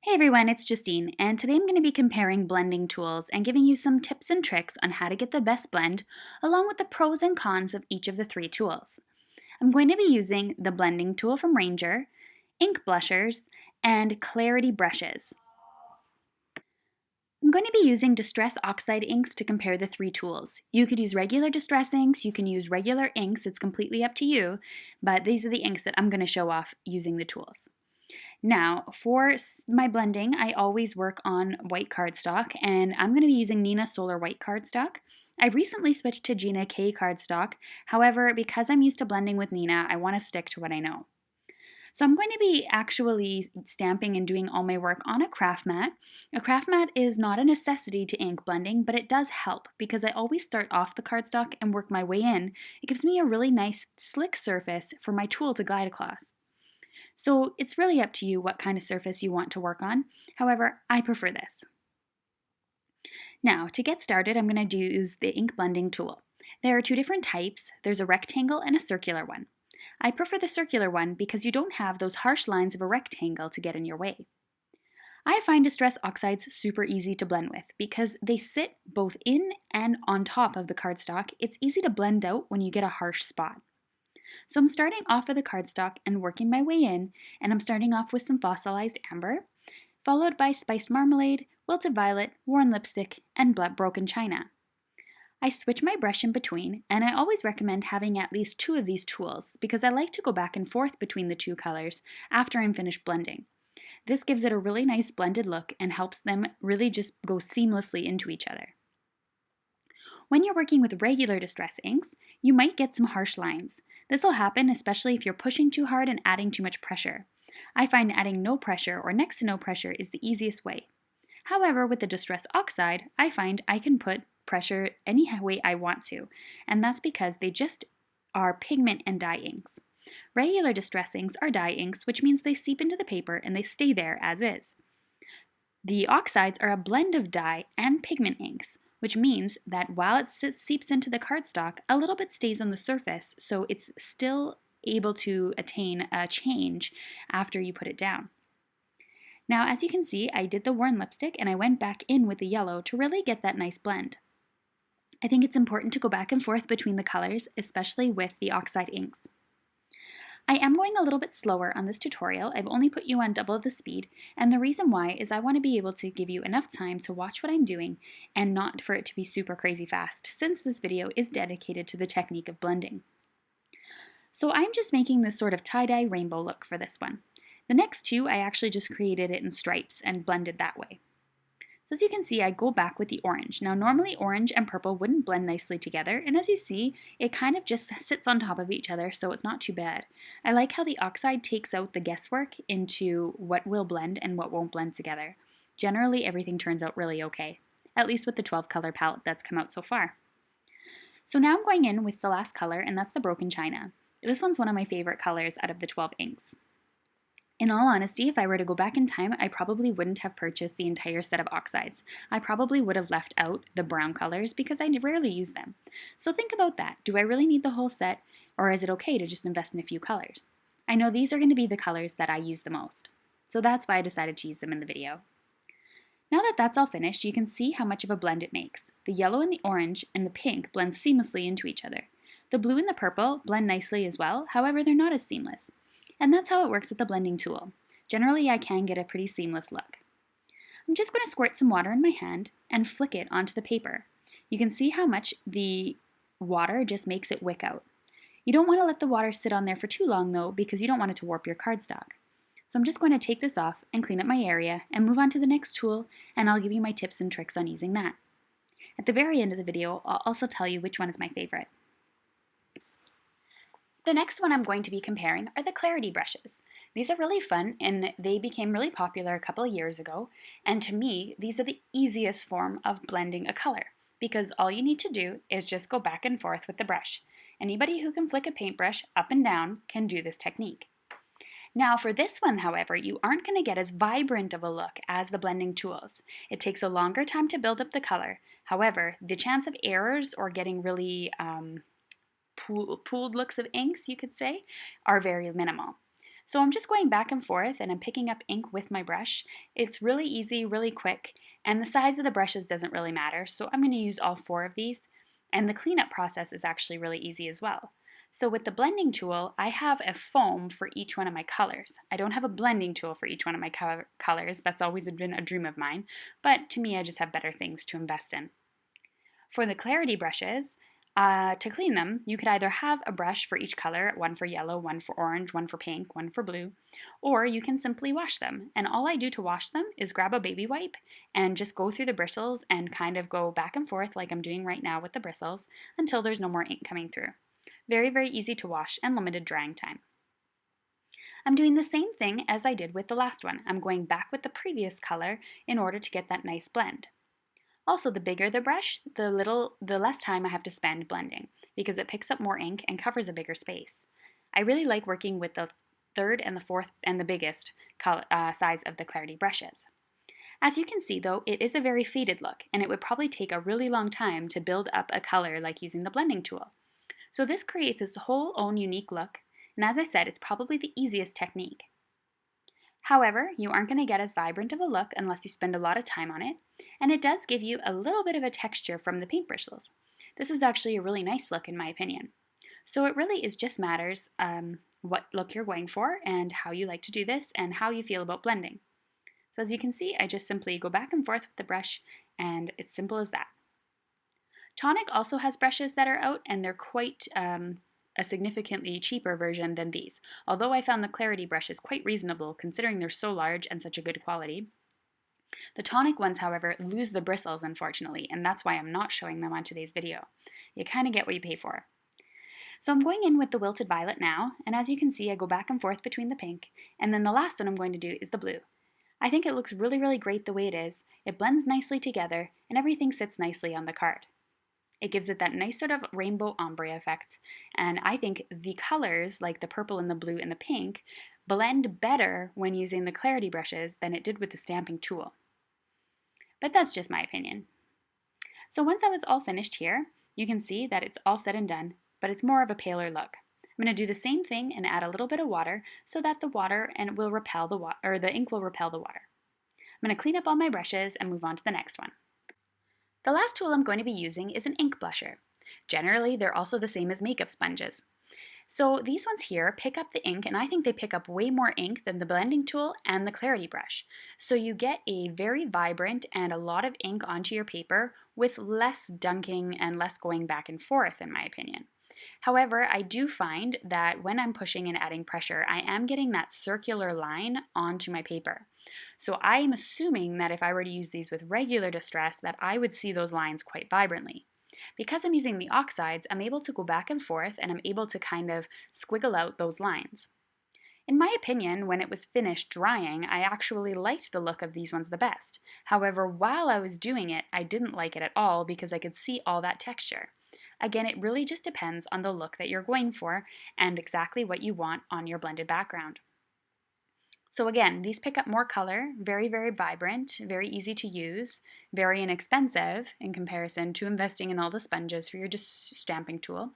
Hey everyone, it's Justine, and today I'm going to be comparing blending tools and giving you some tips and tricks on how to get the best blend, along with the pros and cons of each of the three tools. I'm going to be using the blending tool from Ranger, ink blushers, and clarity brushes. I'm going to be using Distress Oxide inks to compare the three tools. You could use regular Distress inks, you can use regular inks, it's completely up to you, but these are the inks that I'm going to show off using the tools. Now, for my blending, I always work on white cardstock, and I'm going to be using Nina Solar white cardstock. I recently switched to Gina K cardstock. However, because I'm used to blending with Nina, I want to stick to what I know. So I'm going to be actually stamping and doing all my work on a craft mat. A craft mat is not a necessity to ink blending, but it does help because I always start off the cardstock and work my way in. It gives me a really nice slick surface for my tool to glide across. So it's really up to you what kind of surface you want to work on. However, I prefer this. Now, to get started, I'm going to use the ink blending tool. There are two different types. There's a rectangle and a circular one. I prefer the circular one because you don't have those harsh lines of a rectangle to get in your way. I find Distress Oxides super easy to blend with because they sit both in and on top of the cardstock. It's easy to blend out when you get a harsh spot. So I'm starting off with the cardstock and working my way in, and I'm starting off with some fossilized amber, followed by spiced marmalade, wilted violet, worn lipstick, and broken china. I switch my brush in between, and I always recommend having at least two of these tools because I like to go back and forth between the two colors after I'm finished blending. This gives it a really nice blended look and helps them really just go seamlessly into each other. When you're working with regular Distress inks, you might get some harsh lines. This will happen especially if you're pushing too hard and adding too much pressure. I find adding no pressure or next to no pressure is the easiest way. However, with the Distress Oxide, I find I can put pressure any way I want to, and that's because they just are pigment and dye inks. Regular Distress inks are dye inks, which means they seep into the paper and they stay there as is. The Oxides are a blend of dye and pigment inks, which means that while it seeps into the cardstock, a little bit stays on the surface, so it's still able to attain a change after you put it down. Now, as you can see, I did the worn lipstick and I went back in with the yellow to really get that nice blend. I think it's important to go back and forth between the colors, especially with the Oxide inks. I am going a little bit slower on this tutorial. I've only put you on double the speed, and the reason why is I want to be able to give you enough time to watch what I'm doing and not for it to be super crazy fast, since this video is dedicated to the technique of blending. So I'm just making this sort of tie-dye rainbow look for this one. The next two, I actually just created it in stripes and blended that way. So as you can see, I go back with the orange. Now normally orange and purple wouldn't blend nicely together, and as you see, it kind of just sits on top of each other, so it's not too bad. I like how the Oxide takes out the guesswork into what will blend and what won't blend together. Generally, everything turns out really okay, at least with the 12 color palette that's come out so far. So now I'm going in with the last color, and that's the Broken China. This one's one of my favorite colors out of the 12 inks. In all honesty, if I were to go back in time, I probably wouldn't have purchased the entire set of Oxides. I probably would have left out the brown colors because I rarely use them. So think about that. Do I really need the whole set, or is it okay to just invest in a few colors? I know these are going to be the colors that I use the most. So that's why I decided to use them in the video. Now that that's all finished, you can see how much of a blend it makes. The yellow and the orange and the pink blend seamlessly into each other. The blue and the purple blend nicely as well, however they're not as seamless. And that's how it works with the blending tool. Generally, I can get a pretty seamless look. I'm just going to squirt some water in my hand and flick it onto the paper. You can see how much the water just makes it wick out. You don't want to let the water sit on there for too long though, because you don't want it to warp your cardstock. So I'm just going to take this off and clean up my area and move on to the next tool, and I'll give you my tips and tricks on using that. At the very end of the video, I'll also tell you which one is my favorite. The next one I'm going to be comparing are the clarity brushes. These are really fun and they became really popular a couple of years ago, and to me these are the easiest form of blending a color because all you need to do is just go back and forth with the brush. Anybody who can flick a paintbrush up and down can do this technique. Now for this one, however, you aren't going to get as vibrant of a look as the blending tools. It takes a longer time to build up the color. However, the chance of errors or getting really pooled looks of inks, you could say, are very minimal. So I'm just going back and forth and I'm picking up ink with my brush. It's really easy, really quick, and the size of the brushes doesn't really matter. So I'm going to use all 4 of these, and the cleanup process is actually really easy as well. So with the blending tool, I have a foam for each one of my colors. I don't have a blending tool for each one of my colors. That's always been a dream of mine, but to me I just have better things to invest in. For the clarity brushes, to clean them, you could either have a brush for each color, one for yellow, one for orange, one for pink, one for blue, or you can simply wash them. And all I do to wash them is grab a baby wipe and just go through the bristles and kind of go back and forth like I'm doing right now with the bristles until there's no more ink coming through. Very, very easy to wash and limited drying time. I'm doing the same thing as I did with the last one. I'm going back with the previous color in order to get that nice blend. Also, the bigger the brush, the less time I have to spend blending because it picks up more ink and covers a bigger space. I really like working with the third and the fourth and the biggest size of the clarity brushes. As you can see though, it is a very faded look and it would probably take a really long time to build up a color like using the blending tool. So this creates its whole own unique look, and as I said, it's probably the easiest technique. However, you aren't going to get as vibrant of a look unless you spend a lot of time on it, and it does give you a little bit of a texture from the paint bristles. This is actually a really nice look in my opinion. So it really is just matters what look you're going for and how you like to do this and how you feel about blending. So as you can see, I just simply go back and forth with the brush and it's simple as that. Tonic also has brushes that are out and they're quite a significantly cheaper version than these, although I found the clarity brushes quite reasonable considering they're so large and such a good quality. The tonic ones, however, lose the bristles unfortunately, and that's why I'm not showing them on today's video. You kind of get what you pay for. So I'm going in with the Wilted Violet now, and as you can see I go back and forth between the pink, and then the last one I'm going to do is the blue. I think it looks really, really great the way it is. It blends nicely together, and everything sits nicely on the card. It gives it that nice sort of rainbow ombre effect, and I think the colors, like the purple and the blue and the pink, blend better when using the clarity brushes than it did with the stamping tool. But that's just my opinion. So once I was all finished here, you can see that it's all said and done, but it's more of a paler look. I'm going to do the same thing and add a little bit of water so that the water and will repel the the ink will repel the water. I'm going to clean up all my brushes and move on to the next one. The last tool I'm going to be using is an ink blusher. Generally, they're also the same as makeup sponges. So these ones here pick up the ink, and I think they pick up way more ink than the blending tool and the clarity brush. So you get a very vibrant and a lot of ink onto your paper with less dunking and less going back and forth, in my opinion. However, I do find that when I'm pushing and adding pressure, I am getting that circular line onto my paper. So I am assuming that if I were to use these with regular distress, that I would see those lines quite vibrantly. Because I'm using the oxides, I'm able to go back and forth and I'm able to kind of squiggle out those lines. In my opinion, when it was finished drying, I actually liked the look of these ones the best. However, while I was doing it, I didn't like it at all because I could see all that texture. Again, it really just depends on the look that you're going for and exactly what you want on your blended background. So again, these pick up more color, very, very vibrant, very easy to use, very inexpensive in comparison to investing in all the sponges for your just stamping tool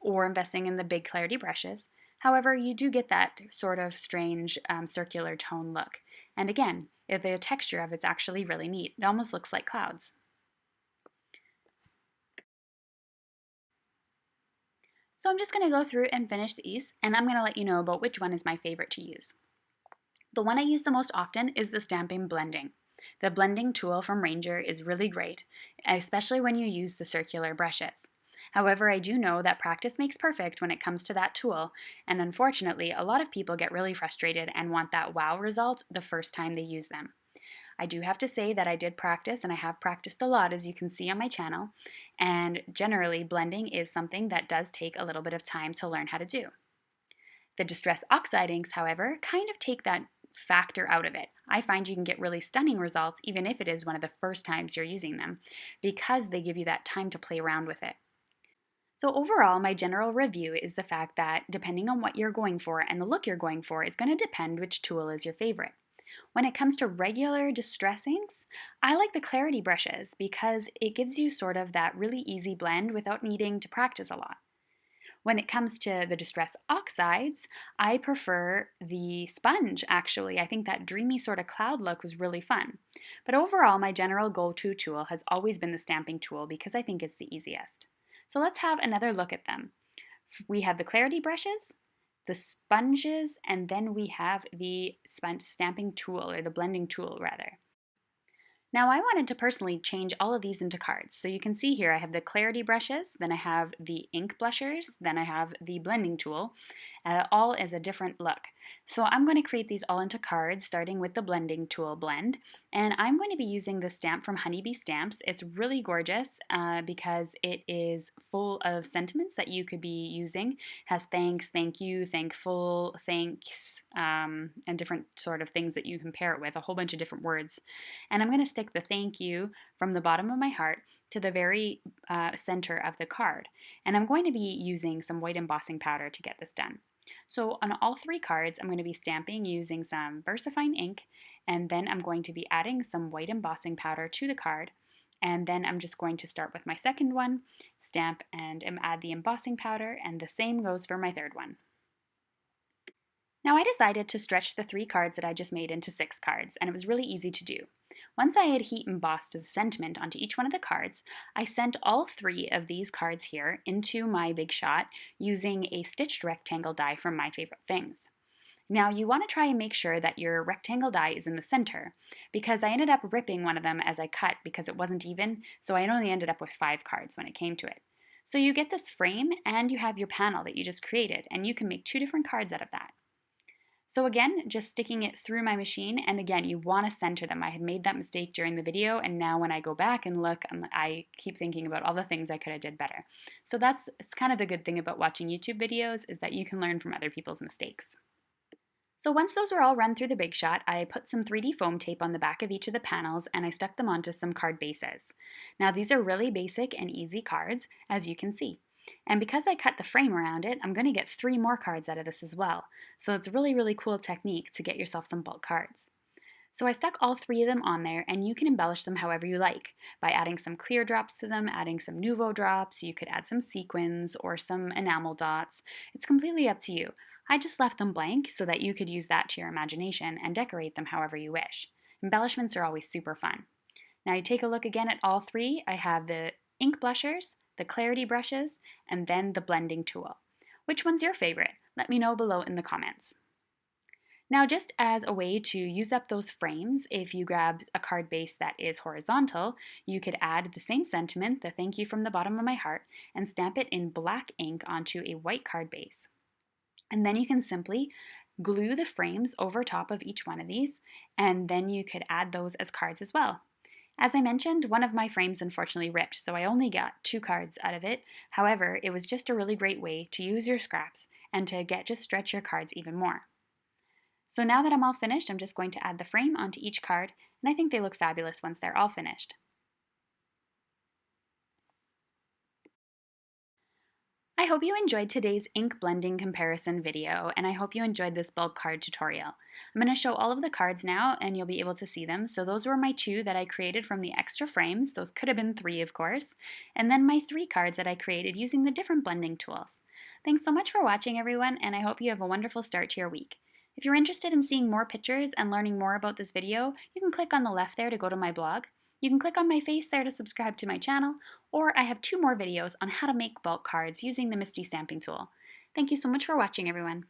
or investing in the big clarity brushes. However, you do get that sort of strange circular tone look. And again, the texture of it's actually really neat. It almost looks like clouds. So I'm just going to go through and finish these, and I'm going to let you know about which one is my favorite to use. The one I use the most often is the stamping blending. The blending tool from Ranger is really great, especially when you use the circular brushes. However, I do know that practice makes perfect when it comes to that tool, and unfortunately, a lot of people get really frustrated and want that wow result the first time they use them. I do have to say that I did practice, and I have practiced a lot, as you can see on my channel, and generally blending is something that does take a little bit of time to learn how to do. The Distress Oxide inks, however, kind of take that factor out of it. I find you can get really stunning results even if it is one of the first times you're using them because they give you that time to play around with it. So overall, my general review is the fact that depending on what you're going for and the look you're going for, it's going to depend which tool is your favorite. When it comes to regular distress inks, I like the clarity brushes because it gives you sort of that really easy blend without needing to practice a lot. When it comes to the Distress Oxides, I prefer the sponge actually. I think that dreamy sort of cloud look was really fun. But overall, my general go-to tool has always been the stamping tool because I think it's the easiest. So let's have another look at them. We have the clarity brushes, the sponges, and then we have the stamping tool, or the blending tool rather. Now I wanted to personally change all of these into cards. So you can see here I have the clarity brushes, then I have the ink blushers, then I have the blending tool, all as a different look. So I'm going to create these all into cards, starting with the blending tool blend. And I'm going to be using the stamp from Honeybee Stamps. It's really gorgeous because it is full of sentiments that you could be using. It has thanks, thank you, thankful, thanks, and different sort of things that you can pair it with, a whole bunch of different words. And I'm going to stick the thank you from the bottom of my heart to the very center of the card. And I'm going to be using some white embossing powder to get this done. So on all three cards, I'm going to be stamping using some VersaFine ink, and then I'm going to be adding some white embossing powder to the card. And then I'm just going to start with my second one, stamp and add the embossing powder, and the same goes for my third one. Now I decided to stretch the 3 cards that I just made into 6 cards, and it was really easy to do. Once I had heat embossed the sentiment onto each one of the cards, I sent all 3 of these cards here into my Big Shot using a stitched rectangle die from My Favorite Things. Now you want to try and make sure that your rectangle die is in the center, because I ended up ripping one of them as I cut because it wasn't even, so I only ended up with 5 cards when it came to it. So you get this frame and you have your panel that you just created, and you can make 2 different cards out of that. So again, just sticking it through my machine, and again, you want to center them. I had made that mistake during the video, and now when I go back and look, I keep thinking about all the things I could have did better. So that's kind of the good thing about watching YouTube videos, is that you can learn from other people's mistakes. So once those were all run through the Big Shot, I put some 3D foam tape on the back of each of the panels, and I stuck them onto some card bases. Now these are really basic and easy cards, as you can see. And because I cut the frame around it, I'm going to get 3 more cards out of this as well. So it's a really, really cool technique to get yourself some bulk cards. So I stuck all 3 of them on there, and you can embellish them however you like, by adding some clear drops to them, adding some Nuvo drops, you could add some sequins or some enamel dots. It's completely up to you. I just left them blank so that you could use that to your imagination and decorate them however you wish. Embellishments are always super fun. Now you take a look again at all 3. I have the ink blushers, the clarity brushes, and then the blending tool. Which one's your favorite? Let me know below in the comments. Now just as a way to use up those frames, if you grab a card base that is horizontal, you could add the same sentiment, the thank you from the bottom of my heart, and stamp it in black ink onto a white card base. And then you can simply glue the frames over top of each one of these, and then you could add those as cards as well. As I mentioned, one of my frames unfortunately ripped, so I only got 2 cards out of it. However, it was just a really great way to use your scraps and to just stretch your cards even more. So now that I'm all finished, I'm just going to add the frame onto each card, and I think they look fabulous once they're all finished. I hope you enjoyed today's ink blending comparison video, and I hope you enjoyed this bulk card tutorial. I'm going to show all of the cards now, and you'll be able to see them. So those were my 2 that I created from the extra frames. Those could have been 3, of course. And then my 3 cards that I created using the different blending tools. Thanks so much for watching, everyone, and I hope you have a wonderful start to your week. If you're interested in seeing more pictures and learning more about this video, you can click on the left there to go to my blog. You can click on my face there to subscribe to my channel, or I have 2 more videos on how to make bulk cards using the Misty stamping tool. Thank you so much for watching, everyone.